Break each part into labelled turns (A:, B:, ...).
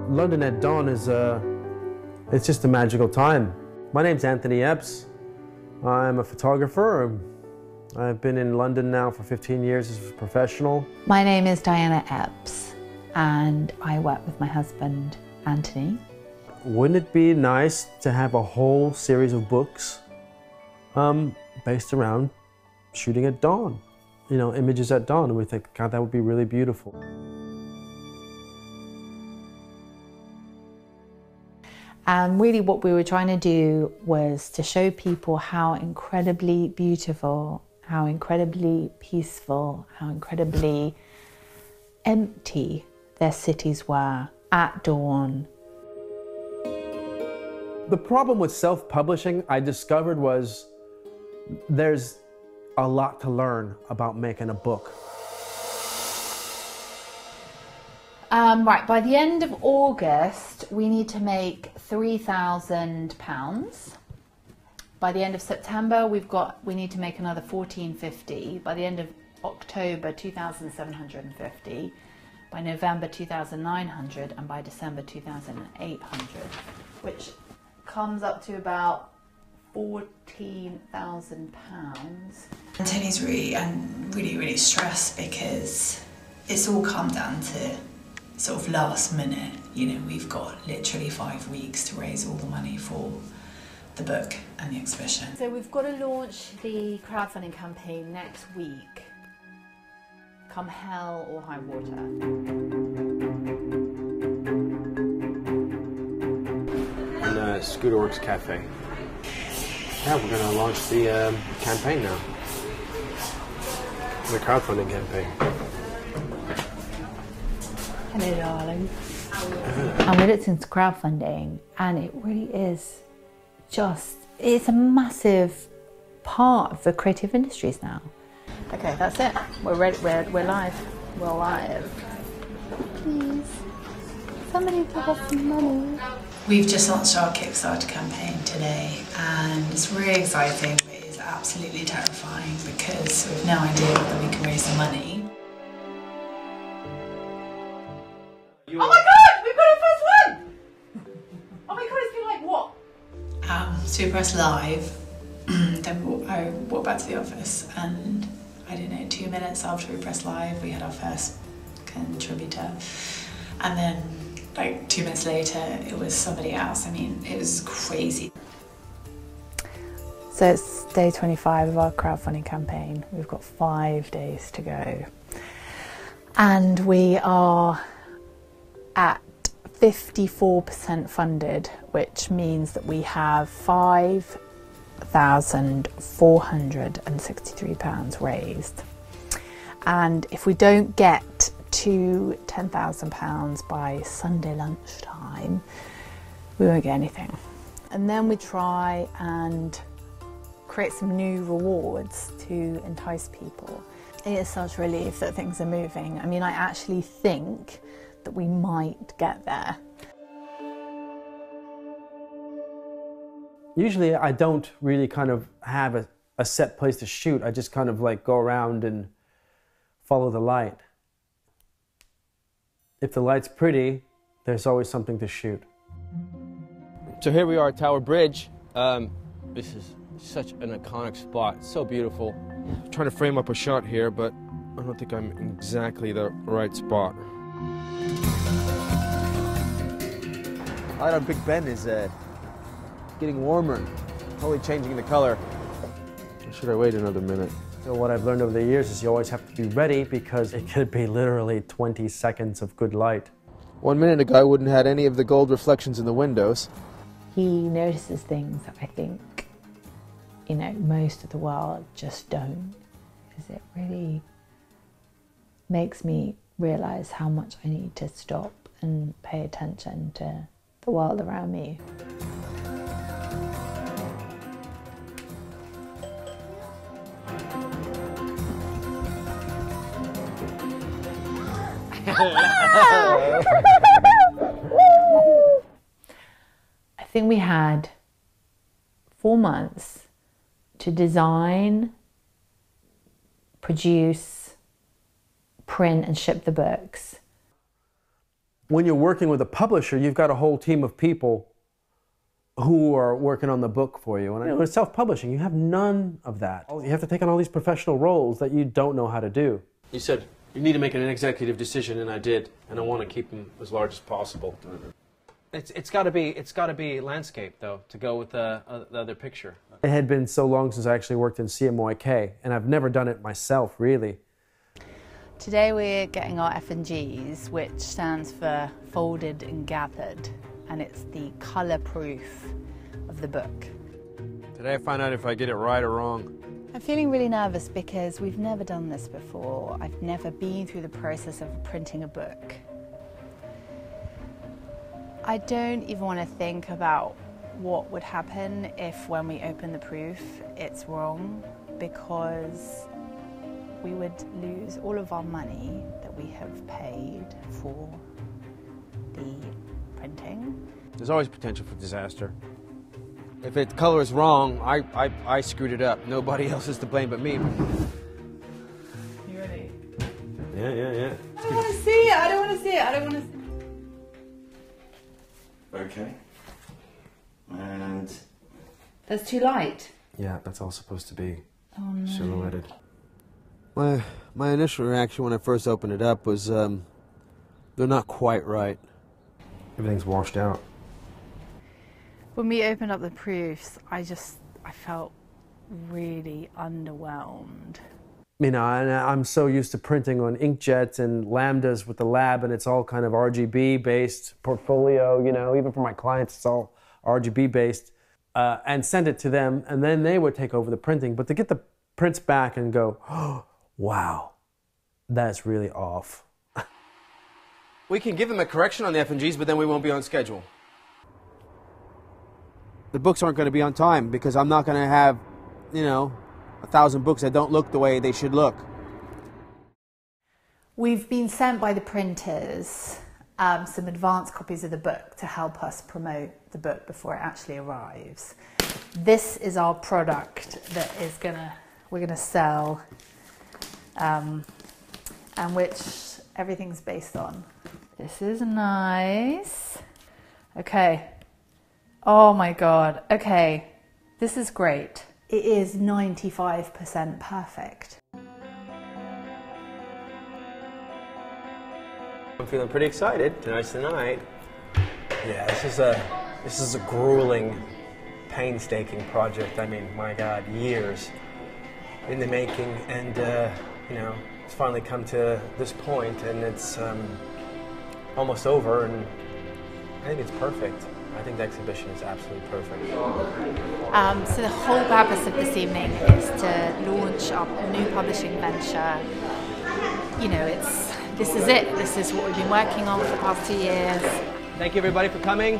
A: London at dawn is it's just a magical time. My name's Anthony Epps. I'm a photographer. I've been in London now for 15 years as a professional.
B: My name is Diana Epps and I work with my husband, Anthony.
A: Wouldn't it be nice to have a whole series of books based around shooting at dawn? You know, images at dawn, and we think, God, that would be really beautiful.
B: And really what we were trying to do was to show people how incredibly beautiful, how incredibly peaceful, how incredibly empty their cities were at dawn.
A: The problem with self-publishing, I discovered, was there's a lot to learn about making a book.
B: Right, by the end of August, we need to make £3,000. By the end of September, we need to make another £1,450. By the end of October, £2,750. By November, £2,900, and by December, £2,800, which comes up to about £14,000.
C: Anthony's really stressed because it's all come down to sort of last minute. You know, we've got literally 5 weeks to raise all the money for the book and the exhibition.
B: So we've got to launch the crowdfunding campaign next week, come hell or high water.
A: In Scooterworks Cafe. Yeah, we're going to launch the campaign now. The crowdfunding campaign.
B: Hello, darling. And we looked into crowdfunding, and it really is it's a massive part of the creative industries now. Okay, that's it. We're ready. We're live. We're live. Please, somebody give us some money.
C: We've just launched our Kickstarter campaign today, and it's really exciting, but it's absolutely terrifying because we have no idea whether we can raise the money.
B: Oh my God, we've got our first one! Oh my God, it's been like what?
C: So we pressed live, then I walked back to the office, and I don't know, 2 minutes after we pressed live, we had our first contributor, and then like 2 minutes later, it was somebody else. I mean, it was crazy.
B: So it's day 25 of our crowdfunding campaign. We've got 5 days to go. And we are at 54% funded, which means that we have £5,463 raised. And if we don't get to £10,000 by Sunday lunchtime, we won't get anything. And then we try and create some new rewards to entice people. It is such relief that things are moving. I mean, I actually think that we might get there.
A: Usually I don't really kind of have a set place to shoot. I just kind of like go around and follow the light. If the light's pretty, there's always something to shoot.
D: So here we are at Tower Bridge. This is such an iconic spot. It's so beautiful. I'm trying to frame up a shot here, but I don't think I'm in exactly the right spot. Light on Big Ben is getting warmer, totally changing the color. Or should I wait another minute?
A: So what I've learned over the years is you always have to be ready because it could be literally 20 seconds of good light.
D: 1 minute ago I wouldn't have had any of the gold reflections in the windows.
B: He notices things that I think, you know, most of the world just don't. Because it really makes me realise how much I need to stop and pay attention to the world around me. I think we had 4 months to design, produce, print and ship the books.
A: When you're working with a publisher, you've got a whole team of people who are working on the book for you. And when it's self-publishing, you have none of that. You have to take on all these professional roles that you don't know how to do.
D: You said you need to make an executive decision, and I did, and I want to keep them as large as possible. It's got to be landscape though to go with the other picture.
A: It had been so long since I actually worked in CMYK, and I've never done it myself, really.
B: Today we're getting our F&Gs, which stands for folded and gathered, and it's the colour proof of the book.
D: Today I find out if I get it right or wrong.
B: I'm feeling really nervous because we've never done this before. I've never been through the process of printing a book. I don't even want to think about what would happen if when we open the proof it's wrong, because we would lose all of our money that we have paid for the printing.
D: There's always potential for disaster. If the color is wrong, I screwed it up. Nobody else is to blame but me.
C: You ready?
D: Yeah.
C: I don't want to see it. I don't want to see it. I don't want to see it.
E: Okay. And
C: That's too light.
A: Yeah, that's all supposed to be
D: Silhouetted. My initial reaction when I first opened it up was they're not quite right.
A: Everything's washed out.
B: When we opened up the proofs, I felt really underwhelmed.
A: You know, and I'm so used to printing on inkjets and lambdas with the lab, and it's all kind of RGB based portfolio, you know, even for my clients, it's all RGB based, and send it to them, and then they would take over the printing. But to get the prints back and go, oh, wow, that's really off.
D: We can give them a correction on the F&Gs, but then we won't be on schedule. The books aren't going to be on time because I'm not going to have, you know, 1,000 books that don't look the way they should look.
B: We've been sent by the printers some advance copies of the book to help us promote the book before it actually arrives. This is our product that we're gonna sell, and which everything's based on. This is nice. Okay. Oh my God. Okay. This is great. It is 95% perfect.
D: I'm feeling pretty excited. Tonight's the night. Yeah, this is a grueling, painstaking project. I mean, my God, years in the making, and you know, it's finally come to this point, and it's almost over, and I think it's perfect. I think the exhibition is absolutely perfect.
B: So the whole purpose of this evening is to launch our new publishing venture. You know, this is it. This is what we've been working on for the past 2 years.
D: Thank you everybody for coming.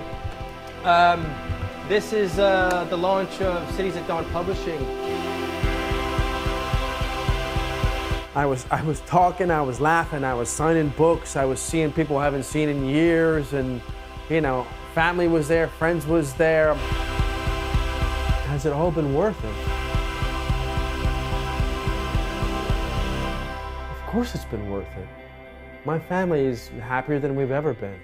D: This is the launch of Cities at Dawn Publishing.
A: I was talking, I was laughing, I was signing books, I was seeing people I haven't seen in years, and you know, family was there, friends was there. Has it all been worth it? Of course it's been worth it. My family is happier than we've ever been.